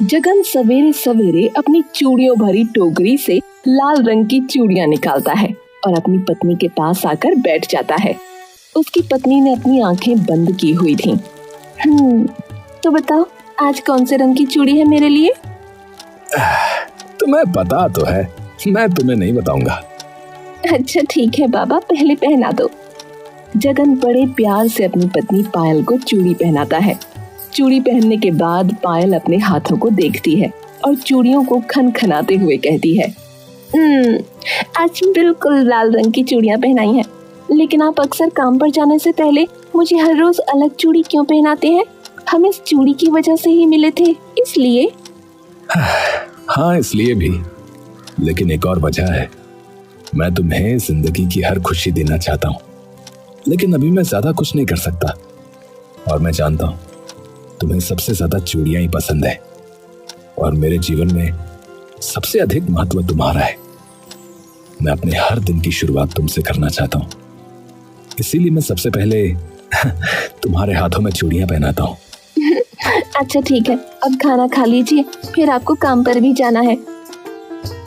जगन सवेरे सवेरे अपनी चूड़ियों भरी टोकरी से लाल रंग की चूड़ियां निकालता है और अपनी पत्नी के पास आकर बैठ जाता है। उसकी पत्नी ने अपनी आंखें बंद की हुई थीं। तो बताओ आज कौन से रंग की चूड़ी है मेरे लिए? तुम्हें पता तो है, मैं तुम्हें नहीं बताऊंगा। अच्छा ठीक है बाबा, पहले पहना दो। जगन बड़े प्यार से अपनी पत्नी पायल को चूड़ी पहनाता है। चूड़ी पहनने के बाद पायल अपने हाथों को देखती है और चूड़ियों को खनखनाते हुए कहती है, आज बिल्कुल लाल रंग की चूड़ियां पहनाई हैं। लेकिन आप अक्सर काम पर जाने से पहले मुझे हर रोज अलग चूड़ी क्यों पहनाते हैं? हम इस चूड़ी की वजह से ही मिले थे, इसलिए। हाँ इसलिए भी, लेकिन एक और वजह है। मैं तुम्हें जिंदगी की हर खुशी देना चाहता हूँ, लेकिन अभी मैं ज्यादा कुछ नहीं कर सकता। और मैं जानता हूँ तुम्हें सबसे ज्यादा चूड़ियां ही पसंद है और मेरे जीवन में सबसे अधिक महत्व तुम्हारा है। मैं अपने हर दिन की शुरुआत तुमसे करना चाहता हूँ, इसीलिए मैं सबसे पहले तुम्हारे हाथों में चूड़ियां पहनाता हूँ। अच्छा ठीक है, अब खाना खा लीजिए, फिर आपको काम पर भी जाना है।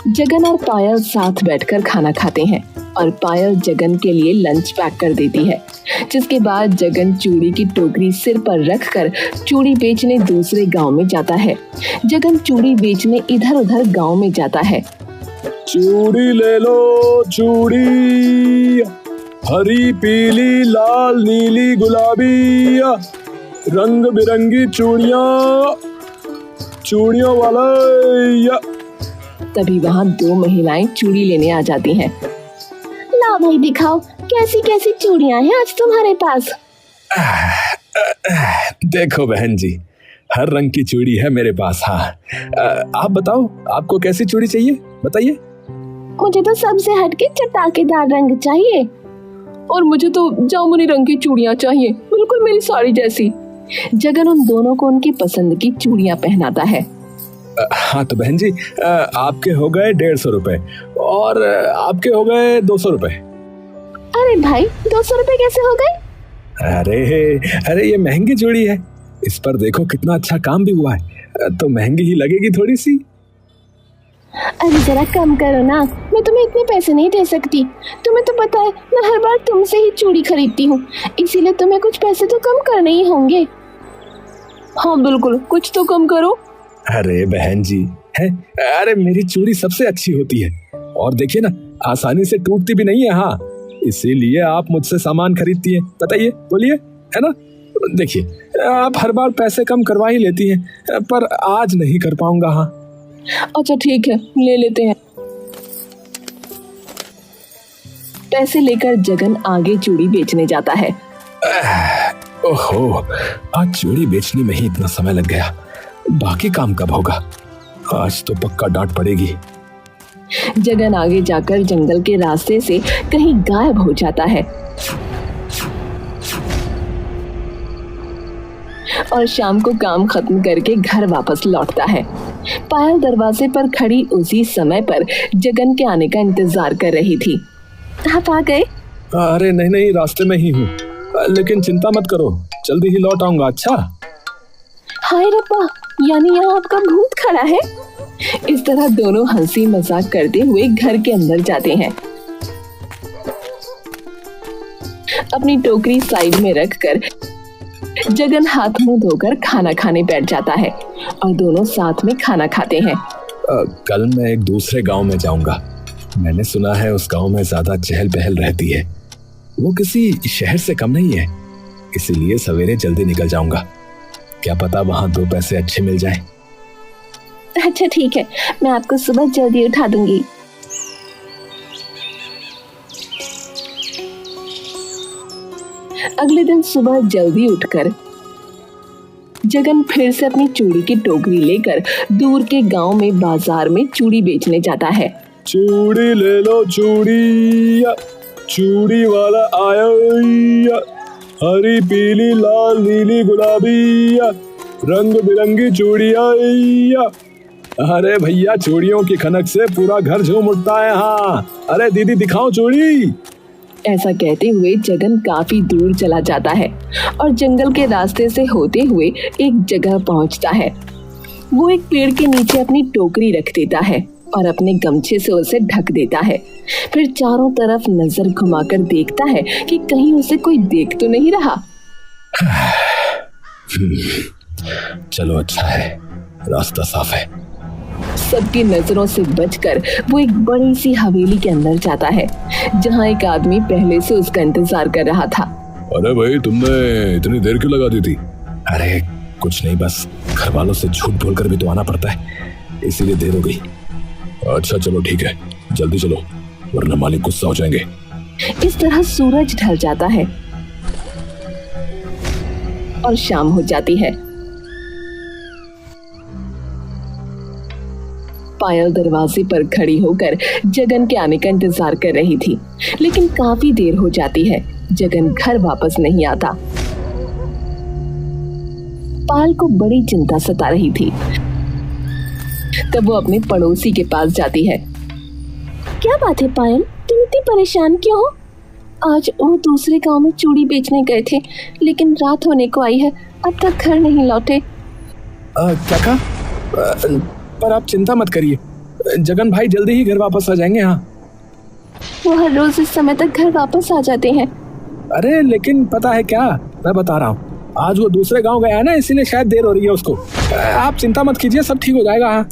जगन और पायल साथ बैठकर खाना खाते हैं और पायल जगन के लिए लंच पैक कर देती है, जिसके बाद जगन चूड़ी की टोकरी सिर पर रखकर चूड़ी बेचने दूसरे गांव में जाता है। जगन चूड़ी बेचने इधर उधर गांव में जाता है। चूड़ी ले लो चूड़ी, हरी पीली लाल नीली गुलाबी, रंग बिरंगी चूड़ियों वाला। तभी वहाँ दो महिलाएं चूड़ी लेने आ जाती हैं। ला भाई दिखाओ, कैसी कैसी चूड़ियां हैं आज तुम्हारे पास। देखो बहन जी, हर रंग की चूड़ी है मेरे पास। हाँ आप बताओ, आपको कैसी चूड़ी चाहिए, बताइए। मुझे तो सबसे हटके चटाकेदार रंग चाहिए। और मुझे तो जामुनी रंग की चूड़ियां चाहिए, बिल्कुल मेरी साड़ी जैसी। जगन उन दोनों को उनकी पसंद की चूड़ियां पहनाता है। हाँ तो बहन जी, आपके हो गए 150 रुपए और आपके हो गए 200 रुपए। अरे भाई 200 रुपए कैसे हो गए? अरे ये महंगी चूड़ी है, इस पर देखो कितना अच्छा काम भी हुआ है, तो महंगी ही लगेगी थोड़ी सी। अरे जरा कम करो ना, मैं तुम्हें इतने पैसे नहीं दे सकती। तुम्हें तो पता है मैं हर बार तुमसे ही चूड़ी खरीदती हूँ, इसीलिए तुम्हें कुछ पैसे तो कम करने ही होंगे। हाँ बिल्कुल, कुछ तो कम करो। अरे बहन जी है, अरे मेरी चूड़ी सबसे अच्छी होती है और देखिए ना, आसानी से टूटती भी नहीं है। हाँ इसीलिए आप मुझसे सामान खरीदती हैं, बताइए, बोलिए, है ना। देखिए आप हर बार पैसे कम करवा ही लेती हैं, पर आज नहीं कर पाऊंगा। हाँ अच्छा ठीक है, ले लेते हैं। पैसे लेकर जगन आगे चूड़ी बेचने जाता है। ओहो, आज चूड़ी बेचने में ही इतना समय लग गया, बाकी काम कब होगा? आज तो पक्का डांट पड़ेगी। जगन आगे जाकर जंगल के रास्ते से कहीं गायब हो जाता है और शाम को काम खत्म करके घर वापस लौटता है। पायल दरवाजे पर खड़ी उसी समय पर जगन के आने का इंतजार कर रही थी। आप आ गए? अरे नहीं, रास्ते में ही हूँ, लेकिन चिंता मत करो, जल्दी ही लौट आऊंगा। अच्छा। हाय रब्बा, यानी यहाँ आपका भूत खड़ा है। इस तरह दोनों हंसी मजाक करते हुए घर के अंदर जाते हैं। अपनी टोकरी साइड में रखकर जगन हाथ मुंह धोकर खाना खाने बैठ जाता है और दोनों साथ में खाना खाते हैं। कल मैं एक दूसरे गांव में जाऊंगा। मैंने सुना है उस गांव में ज्यादा चहल पहल रहती है, वो किसी शहर से कम नहीं है, इसीलिए सवेरे जल्दी निकल जाऊंगा। क्या पता वहां 2 पैसे अच्छे मिल जाएं। अच्छा ठीक है, मैं आपको सुबह जल्दी उठा दूंगी। अगले दिन सुबह जल्दी उठकर जगन फिर से अपनी चूड़ी की टोकरी लेकर दूर के गांव में बाजार में चूड़ी बेचने जाता है। चूड़ी ले लो चूड़ी वाला आया, हरी पीली लाल नीली गुलाबी, रंग बिरंगी चूड़ियां। अरे भैया, चूड़ियों की खनक से पूरा घर झूम उठता है। हाँ अरे दीदी दिखाओ चूड़ी। ऐसा कहते हुए जगन काफी दूर चला जाता है और जंगल के रास्ते से होते हुए एक जगह पहुंचता है। वो एक पेड़ के नीचे अपनी टोकरी रख देता है और अपने गमछे से उसे ढक देता है। फिर चारों तरफ नजर घुमाकर देखता है कि कहीं उसे कोई देख तो नहीं रहा। चलो अच्छा है, रास्ता साफ है। सबकी नजरों से बचकर वो एक बड़ी सी हवेली के अंदर जाता है, जहाँ एक आदमी पहले से उसका इंतजार कर रहा था। अरे भाई, तुमने इतनी देर क्यों लगा दी थी? अरे कुछ नहीं, बस घर वालों से झूठ बोलकर भी तो आना पड़ता है, इसीलिए देर हो गई। अच्छा चलो ठीक है, जल्दी चलो वरना मालिक गुस्सा हो जाएंगे। इस तरह सूरज ढल जाता है और शाम हो जाती है। पायल दरवाजे पर खड़ी होकर जगन के आने का इंतजार कर रही थी, लेकिन काफी देर हो जाती है। जगन घर वापस नहीं आता। पायल को बड़ी चिंता सता रही थी। तब वो अपने पड़ोसी के पास जाती है। क्या बात है पायल, तुम इतनी परेशान क्यों हो? आज वो दूसरे गांव में चूड़ी बेचने गए थे, लेकिन रात होने को आई है, अब तक घर नहीं लौटे। क्या कहा? पर आप चिंता मत करिए, जगन भाई जल्दी ही घर वापस आ जाएंगे। हाँ, वो हर रोज इस समय तक घर वापस आ जाते हैं। अरे लेकिन पता है क्या, मैं बता रहा हूँ, आज वो दूसरे गांव गया है ना, इसीलिए शायद देर हो रही है उसको। आप चिंता मत कीजिए, सब ठीक हो जाएगा। हाँ।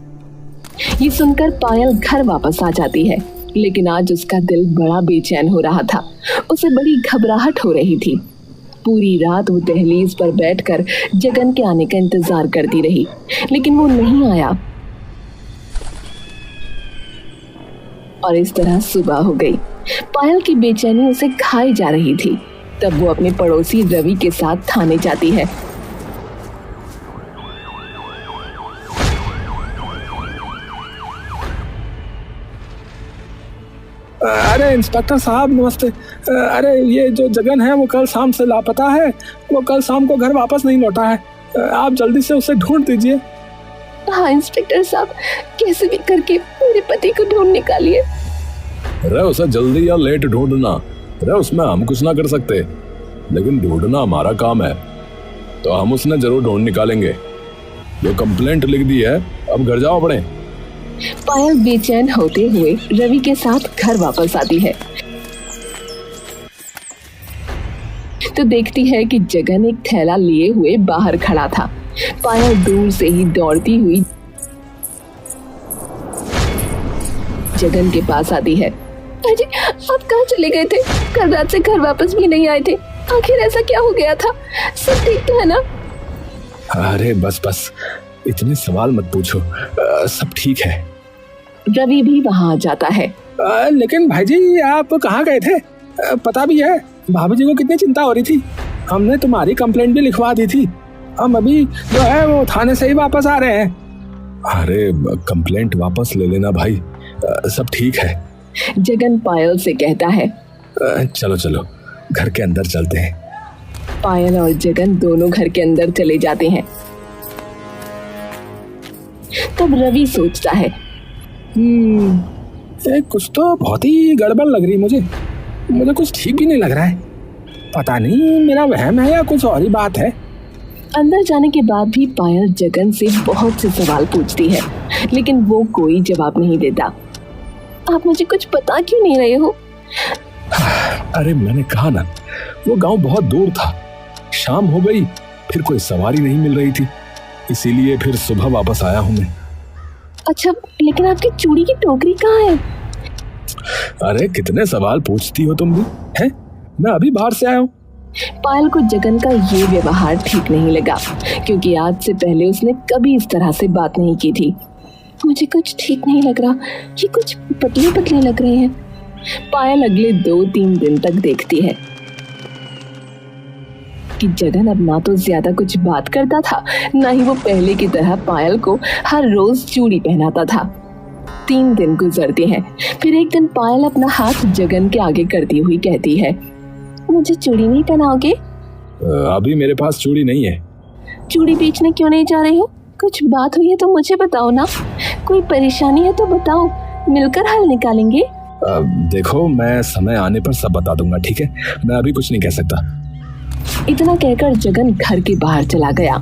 ये सुनकर पायल घर वापस आ जाती है, लेकिन आज उसका दिल बड़ा बेचैन हो रहा था। उसे बड़ी घबराहट हो रही थी। पूरी रात वो दहलीज पर बैठकर जगन के आने का इंतजार करती रही, लेकिन वो नहीं आया। और इस तरह सुबह हो गई। पायल की बेचैनी उसे खाई जा रही थी। तब वो अपने पड़ोसी रवि के साथ थाने जाती है। अरे इंस्पेक्टर साहब नमस्ते। अरे ये जो जगन है वो कल शाम से लापता है, वो कल शाम को घर वापस नहीं लौटा है, आप जल्दी से उसे ढूंढ दीजिए। हाँ इंस्पेक्टर साहब, कैसे भी करके मेरे पति को ढूंढ निकालिए। अरे उसे जल्दी या लेट ढूंढना, अरे उसमें हम कुछ ना कर सकते, लेकिन ढूंढना हमारा काम है, तो हम उसने जरूर ढूंढ निकालेंगे। ये कंप्लेंट लिख दी है, अब घर जाओ अपने। पायल बेचैन होते हुए रवि के साथ घर वापस आती है तो देखती है कि जगन एक थैला लिए हुए बाहर खड़ा था। पायल दूर से ही दौड़ती हुई जगन के पास आती है। अजी, आप कहाँ चले गए थे? कल रात से घर वापस भी नहीं आए थे, आखिर ऐसा क्या हो गया था? सब ठीक तो है ना? अरे बस बस, इतने सवाल मत पूछो, सब ठीक है। रवि भी वहाँ आ जाता है। लेकिन भाई जी आप कहाँ गए थे? पता भी है भाभी जी को कितनी चिंता हो रही थी, हमने तुम्हारी कंप्लेंट भी लिखवा दी थी, हम अभी जो है वो थाने से ही वापस आ रहे हैं। अरे कंप्लेंट वापस ले लेना भाई, सब ठीक है। जगन पायल से कहता है। चलो चलो घर के अंदर चलते हैं। पायल और जगन दोनों घर के अंदर चले जाते हैं। तब रवि सोचता है, कुछ तो बहुत ही गड़बड़ लग रही मुझे कुछ ठीक भी नहीं लग रहा है, पता नहीं मेरा वहम है या कुछ और ही बात है। अंदर जाने के बाद भी पायल जगन से बहुत से सवाल पूछती है, लेकिन वो कोई जवाब नहीं देता। आप मुझे कुछ बता क्यों नहीं रहे हो? अरे मैंने कहा ना, वो गांव बहुत दूर था, शाम हो गई, फिर कोई सवारी नहीं मिल रही थी, इसीलिए फिर सुबह वापस आया हूँ मैं। अच्छा, लेकिन आपकी चूड़ी की टोकरी कहाँ है? अरे कितने सवाल पूछती हो तुम भी, हैं? मैं अभी बाहर से आया हूँ। पायल को जगन का ये व्यवहार ठीक नहीं लगा, क्योंकि आज से पहले उसने कभी इस तरह से बात नहीं की थी। मुझे कुछ ठीक नहीं लग रहा, ये कुछ पतले पतले लग रहे हैं। पायल अगले 2-3 दिन तक देखती है कि जगन अब ना तो ज्यादा कुछ बात करता था, ना ही वो पहले की तरह पायल को हर रोज चूड़ी पहनाता था। 3 दिन गुजरते हैं, फिर एक दिन पायल अपना हाथ जगन के आगे करती हुई कहती है, मुझे चूड़ी नहीं पहनाओगे? अभी मेरे पास चूड़ी नहीं है। चूड़ी बेचने क्यों नहीं जा रहे हो? कुछ बात हुई है तो मुझे बताओ ना, कोई परेशानी है तो बताओ, मिलकर हल निकालेंगे। देखो मैं समय आने पर सब बता दूंगा, ठीक है? मैं अभी कुछ नहीं कह सकता। इतना कहकर जगन घर के बाहर चला गया।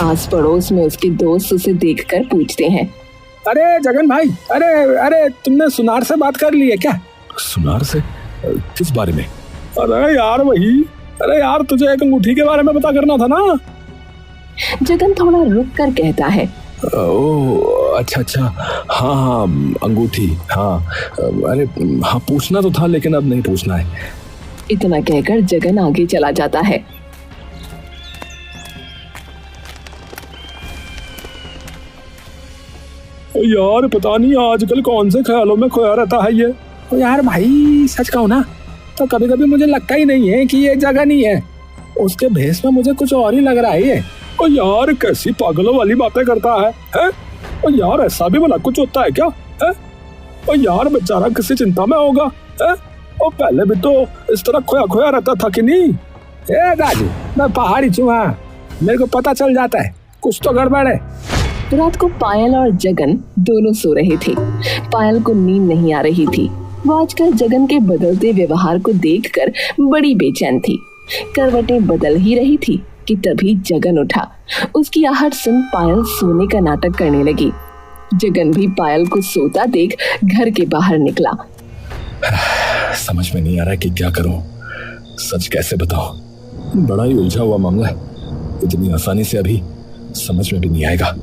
आस पड़ोस में उसके दोस्त उसे देखकर पूछते हैं, अरे जगन भाई, अरे अरे तुमने सुनार से बात कर ली है क्या? सुनार से? किस बारे में? अरे यार वही, अरे यार तुझे एक अंगूठी के बारे में पता करना था ना। जगन थोड़ा रुक कर कहता है, ओह अच्छा, हाँ अंगूठी, हाँ अरे हाँ पूछना तो था लेकिन अब नहीं पूछना है। इतना कहकर जगन आगे चला जाता है। यार पता नहीं आजकल कौन से ख्यालों में खोया रहता है ये। यार भाई सच कहूँ ना तो कभी कभी मुझे लगता ही नहीं है कि ये जगह नहीं है, उसके भेस में मुझे कुछ और ही लग रहा है ये। ओ यार कैसी पागलों वाली बातें करता है? ओ यार ऐसा भी भला कुछ होता है क्या है? ओ यार बेचारा किसी चिंता में होगा है? ओ पहले भी तो इस तरह खोया खोया रहता था कि नहीं? राजू मैं पहाड़ी चूहा, मेरे को पता चल जाता है कुछ तो गड़बड़ है। रात को पायल और जगन दोनों सो रहे थे। पायल को नींद नहीं आ रही थी। वो आजकल जगन के बदलते व्यवहार को देखकर बड़ी बेचैन थी। करवटें बदल ही रही थी कि तभी जगन उठा। उसकी आहट सुन पायल सोने का नाटक करने लगी। जगन भी पायल को सोता देख घर के बाहर निकला। समझ में नहीं आ रहा कि क्या करूं, सच कैसे बताऊं। बड़ा ही उलझा हुआ मामला है, इतनी आसानी से अभी समझ में भी नहीं आएगा।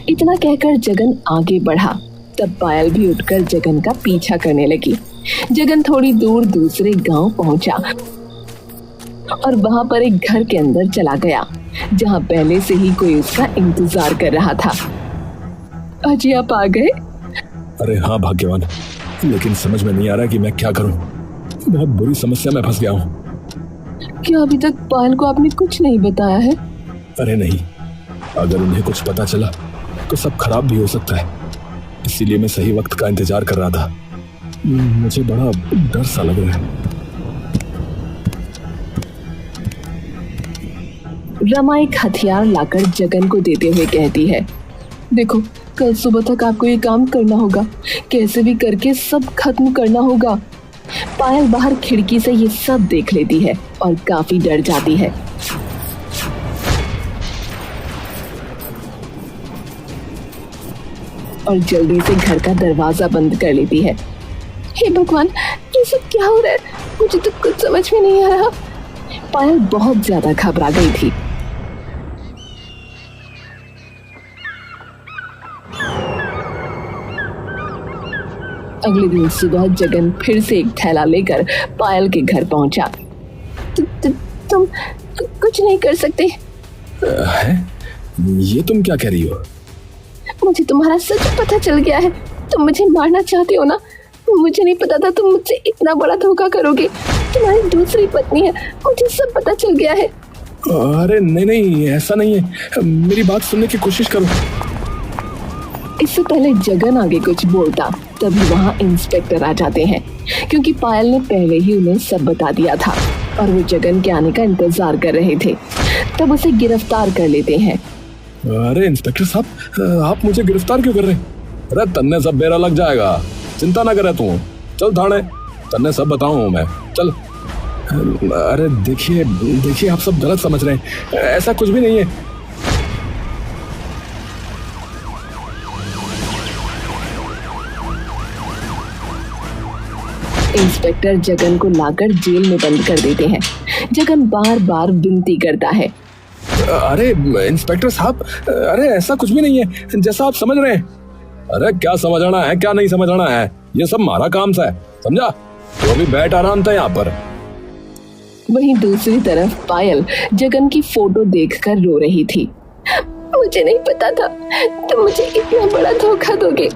इतना कहकर जगन आगे बढ़ा। तब पायल भी उठकर जगन का पीछा करने लगी। जगन थोड़ी दूर दूसरे गांव पहुंचा और वहां पर एक घर के अंदर चला गया जहां पहले से ही कोई उसका इंतजार कर रहा था। अजी आप आ गए? अरे हाँ भाग्यवान, लेकिन समझ में नहीं आ रहा कि मैं क्या करूं। बहुत बुरी समस्या में फंस गया हूं। क्या अभी तक पायल को आपने कुछ नहीं बताया है? अरे नहीं, अगर उन्हें कुछ पता चला तो सब खराब भी हो सकता है, इसीलिए मैं सही वक्त का इंतजार कर रहा था। मुझे बड़ा डर सा लग रहा है। रमा एक हथियार लाकर जगन को देते हुए कहती है, देखो कल सुबह तक आपको ये काम करना होगा, कैसे भी करके सब खत्म करना होगा। पायल बाहर खिड़की से ये सब देख लेती है और काफी डर जाती है। और जल्दी से घर का दरवाजा बंद कर लेती है। हे भगवान, ये सब क्या हो रहा है? मुझे तो कुछ समझ में नहीं आ रहा। पायल बहुत ज्यादा घबरा गई थी। अगले दिन सुबह जगन फिर से एक थैला लेकर पायल के घर पहुंचा। तुम कुछ नहीं कर सकते? है? ये तुम क्या कह रही हो? मुझे तुम्हारा सच पता चल गया है। तुम मुझे मारना चाहते हो ना? मुझे नहीं पता था तुम मुझसे इतना बड़ा धोखा करोगे। तुम्हारी दूसरी पत्नी है, मुझे सब पता चल गया है। अरे नहीं, ऐसा नहीं है, मेरी बात सुनने की कोशिश करो। इससे पहले जगन आगे कुछ बोलता तभी वहाँ इंस्पेक्टर आ जाते हैं, क्योंकि पायल ने पहले ही उन्हें सब बता दिया था और वो जगन के आने का इंतजार कर रहे थे। तब उसे गिरफ्तार कर लेते हैं। अरे इंस्पेक्टर साहब, आप मुझे गिरफ्तार क्यों कर रहे हैं? अरे तन्ने सब बेरा लग जाएगा, चिंता ना करे तू, चल थाने, तन्ने सब बताऊं मैं, चल। अरे देखिए आप सब गलत समझ रहे हैं, ऐसा कुछ भी नहीं है। इंस्पेक्टर जगन को लाकर जेल में बंद कर देते हैं। जगन बार बार विनती करता है, अरे इंस्पेक्टर साहब, अरे ऐसा कुछ भी नहीं है जैसा आप समझ रहे हैं। अरे क्या समझना है, क्या नहीं समझना है, ये सब हमारा काम सा है, समझा? तो अभी बैठ आराम था यहाँ पर। वहीं दूसरी तरफ पायल जगन की फोटो देखकर रो रही थी। मुझे नहीं पता था तुम मुझे इतना बड़ा धोखा दोगे।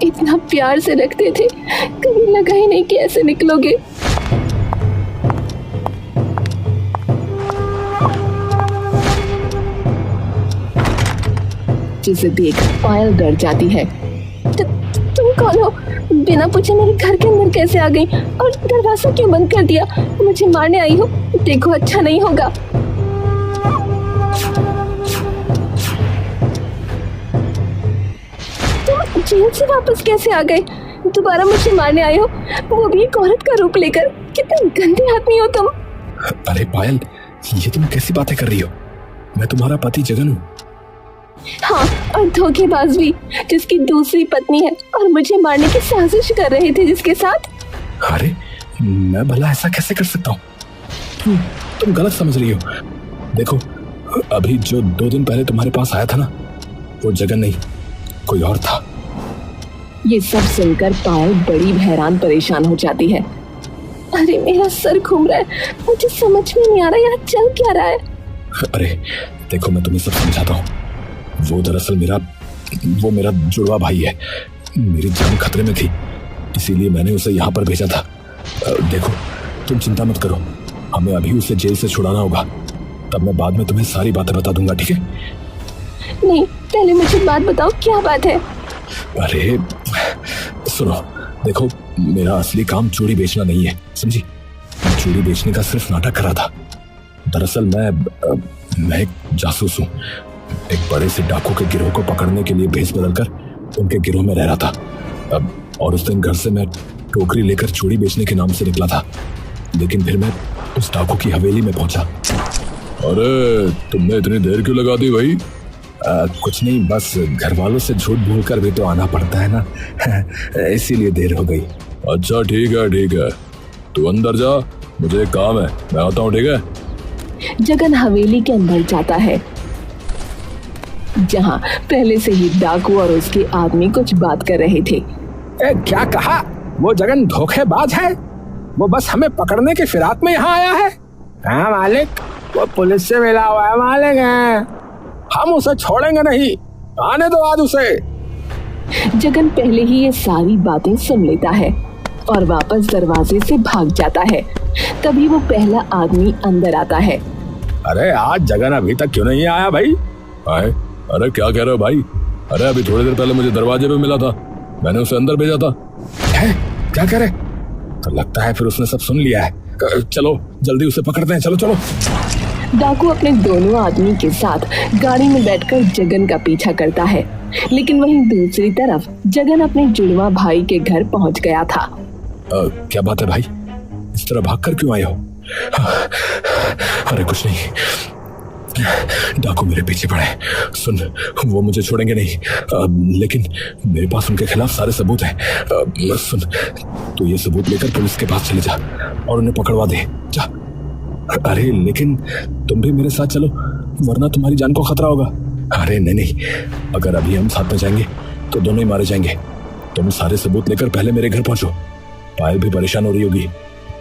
इतना प्यार से रखते थे, कभी लगा ही नहीं कि ऐसे निकलोगे। जिसे देख पायल डर जाती है। तुम कौन हो? बिना पूछे मेरे घर के अंदर कैसे आ गई और दरवाजा क्यों बंद कर दिया? मुझे मारने आई हो? देखो अच्छा नहीं होगा। तुम जेल से वापस कैसे आ गए? दोबारा मुझे मारने आए हो, वो भी एक औरत का रूप लेकर। कितने गंदे आदमी हो तुम। अरे पायल, ये तुम कैसी बातें कर रही हो? मैं तुम्हारा पति जगन हूँ। हाँ, और धोखेबाज भी, जिसकी दूसरी पत्नी है और मुझे मारने की साजिश कर रहे थे जिसके साथ। अरे मैं भला ऐसा कैसे कर सकता हूँ? तुम गलत समझ रही हो। देखो, अभी जो 2 दिन पहले तुम्हारे पास आया था ना, वो जगन नहीं, कोई और था। ये सब सुनकर पायल बड़ी हैरान परेशान हो जाती है। अरे मेरा सर घूम रहा है, मुझे समझ में नहीं आ रहा यहाँ चल क्या रहा है। अरे देखो, मैं तुम्हें सब समझाता हूँ। वो दरअसल मेरा जुड़वा भाई है। मेरी जान खतरे में थी, इसीलिए मैंने उसे यहाँ पर भेजा था। देखो, तुम चिंता मत करो, हमें अभी उसे जेल से छुड़ाना होगा, तब मैं बाद में तुम्हें सारी बातें बता दूंगा, ठीक है? नहीं, पहले मुझे बात बताओ, क्या बात है? अरे सुनो, देखो, मेरा असली काम चूड़ी बेचना नहीं है, समझी? चूड़ी बेचने का सिर्फ नाटक करा था। दरअसल मैं एक जासूस हूँ। एक बड़े से डाकू के गिरोह को पकड़ने के लिए भेष बदलकर उनके गिरोह में रह रहा था। और उस दिन घर से मैं टोकरी लेकर चूड़ी बेचने के नाम से निकला था, लेकिन फिर मैं उस डाकू की हवेली में पहुंचा। अरे तुमने इतनी देर क्यों लगा दी भाई? कुछ नहीं, बस घर वालों से झूठ बोलकर भी तो आना पड़ता है ना, इसीलिए देर हो गई। अच्छा ठीक है, तू अंदर जा, मुझे एक काम है, मैं आता हूँ, ठीक है? जगन हवेली के अंदर जाता है, जहाँ पहले से ही डाकू और उसके आदमी कुछ बात कर रहे थे। क्या कहा? वो जगन धोखेबाज है, वो बस हमें पकड़ने की फिराक में यहाँ आया है। हाँ मालिक, वो पुलिस से मिला हुआ है मालिक, हम उसे छोड़ेंगे नहीं, आने दो आज उसे। जगन पहले ही ये सारी बातें सुन लेता है और वापस दरवाजे से भाग जाता है। तभी वो पहला आदमी अंदर आता है। अरे आज जगन अभी तक क्यों नहीं आया भाई? आए? अरे क्या कह रहे हो भाई? अरे अभी थोड़ी देर पहले मुझे दरवाजे पे मिला था, मैंने उसे अंदर भेजा था। क्या कह रहे? तो लगता है फिर उसने सब सुन लिया है। चलो जल्दी उसे पकड़ते हैं, चलो। डाकू अपने दोनों आदमी के साथ गाड़ी में बैठकर जगन का पीछा करता है, लेकिन वहीं दूसरी तरफ जगन अपने जुड़वा भाई के घर पहुंच गया था। क्या बात है भाई, इस तरह भागकर क्यों आए हो? अरे कुछ नहीं, डाकू मेरे पीछे पड़े। सुन, वो मुझे छोड़ेंगे नहीं, लेकिन मेरे पास उनके खिलाफ सारे सबूत हैं। सुन, तू ये सबूत लेकर पुलिस के पास चले जा और उन्हें पकड़वा दे, जा। अरे लेकिन तुम भी मेरे साथ चलो, वरना तुम्हारी जान को खतरा होगा। अरे नहीं, अगर अभी हम साथ में जाएंगे तो दोनों ही मारे जाएंगे। तुम सारे सबूत लेकर पहले मेरे घर पहुंचो। पायल भी परेशान हो रही होगी,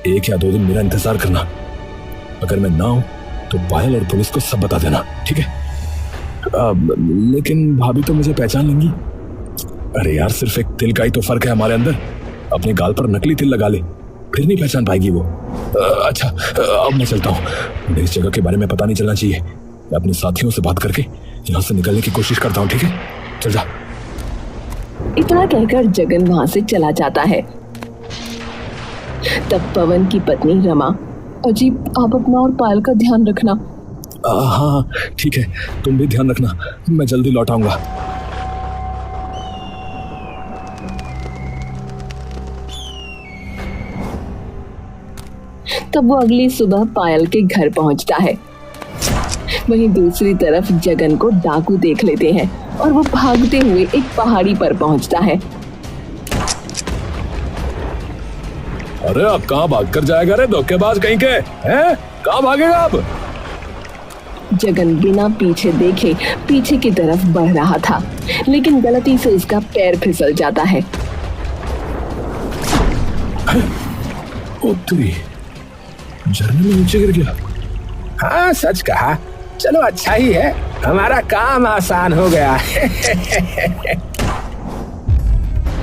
1 या 2 दिन मेरा इंतजार करना। अगर मैं ना हूं तो पायल और पुलिस को सब बता देना, ठीक है? लेकिन भाभी तो मुझे पहचान लेंगी। अरे यार, सिर्फ एक तिल का ही तो फर्क है हमारे अंदर। अपने गाल पर नकली तिल लगा ले, फिर नहीं पहचान पाएगी वो। अच्छा, अब मैं चलता हूँ, मुझे इस जगह के बारे में पता नहीं चलना चाहिए। मैं अपने साथियों से बात करके यहाँ से निकलने की कोशिश करता हूँ, ठीक है? चल जा। इतना कहकर जगन वहाँ से चला जाता है। तब पवन की पत्नी रमा, अजीब, आप अपना और पायल का ध्यान रखना। हाँ ठीक है, तुम भी ध्यान रखना, मैं जल्दी लौट आऊंगा। तब वो अगली सुबह पायल के घर पहुंचता है। वहीं दूसरी तरफ जगन को डाकू देख लेते हैं और वो भागते हुए एक पहाड़ी पर पहुंचता है। अरे अब कहाँ भाग कर जाएगा रे धोखेबाज कहीं के, हैं? कहाँ भागेगा अब? जगन बिना पीछे देखे पीछे की तरफ बढ़ रहा था, लेकिन गलती से उसका पैर फिसल जाता है। उत्तरी झरने में नीचे गिर गया। हाँ सच कहा, चलो अच्छा ही है, हमारा काम आसान हो गया।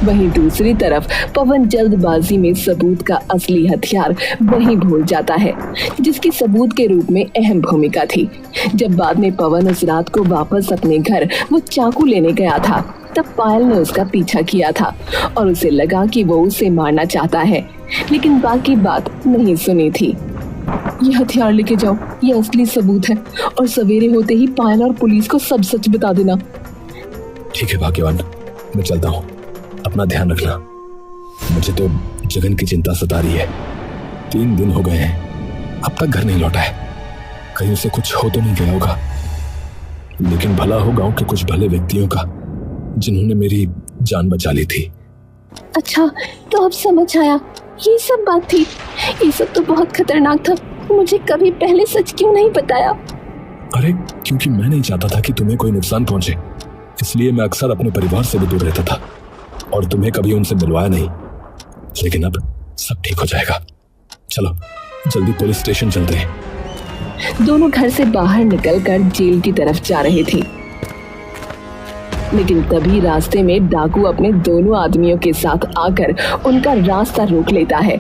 वहीं दूसरी तरफ पवन जल्दबाजी में सबूत का असली हथियार वहीं भूल जाता है, जिसकी सबूत के रूप में अहम भूमिका थी। जब बाद में पवन उस रात को वापस अपने घर वो चाकू लेने गया था, तब पायल ने उसका पीछा किया था और उसे लगा कि वो उसे मारना चाहता है, लेकिन बाकी बात नहीं सुनी थी। ये हथियार लेके जाओ, ये असली सबूत है, और सवेरे होते ही पायल और पुलिस को सब सच बता देना। ठीक है भाग्यवान, मैं चलता हूँ, अपना ध्यान रखना। मुझे तो जगन की चिंता सता रही है। 3 दिन हो गए हैं, अब तक घर नहीं लौटा है। कहीं उसे कुछ हो तो नहीं गया होगा। लेकिन भला हो गांव के कुछ भले व्यक्तियों का, जिन्होंने मेरी जान बचा ली थी। अच्छा, तो अब समझ आया, ये सब बात थी। ये सब तो बहुत खतरनाक था। मुझे कभी पहले सच क्यों नहीं बताया? अरे क्योंकि मैं नहीं चाहता था कि तुम्हें कोई नुकसान पहुंचे, इसलिए मैं अक्सर अपने परिवार से भी दूर रहता था और तुम्हें कभी उनसे मिलवाया नहीं। लेकिन अब सब ठीक हो जाएगा। चलो जल्दी पुलिस स्टेशन चलते हैं। दोनों घर से बाहर निकलकर जेल की तरफ जा रहे थे, लेकिन तभी रास्ते में डाकू अपने दोनों आदमियों के साथ आकर उनका रास्ता रोक लेता है।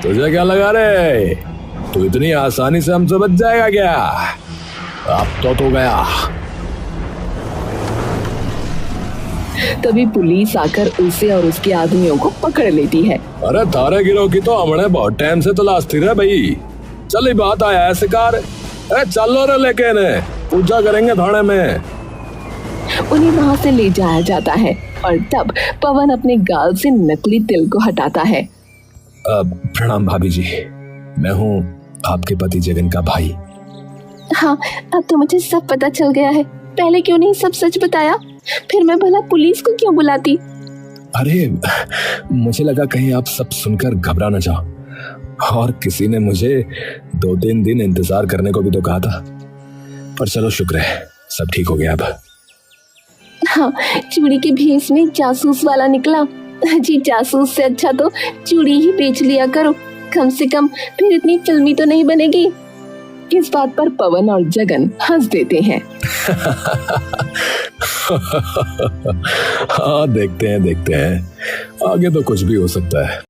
तुझे क्या लगा रे, तू इतनी आसानी से हमसे बच जाएगा क्या? अब तो गया। तभी पुलिस आकर उसे और उसके आदमियों को पकड़ लेती है। अरे तारे गिरोह की तो हमने बहुत टाइम से तलाश थी रे भाई। चल ही बात आया है शिकार। अरे चलो रे, लेके ने पूजा करेंगे थाने में। उन्हें वहां से ले जाया जाता है और तब पवन अपने गाल से नकली तिल को हटाता है। प्रणाम भाभी जी, मैं हूँ आपके पति जगन का भाई। हाँ, अब तो मुझे सब पता चल गया है। पहले क्यों नहीं सब सच बताया? फिर मैं भला पुलिस को क्यों बुलाती? अरे मुझे लगा कहीं आप सब सुनकर घबरा न जाओ, और किसी ने मुझे 2-3 दिन इंतजार करने को भी तो कहा था। पर चलो शुक्र है, सब ठीक हो गया अब। हाँ, चूड़ी के भेष में जासूस वाला निकला जी। जासूस से अच्छा तो चूड़ी ही बेच लिया करो, कम से कम फिर इतनी फिल्मी तो नहीं बनेगी। इस बात पर पवन और जगन हंस देते हैं। हाँ देखते हैं आगे तो कुछ भी हो सकता है।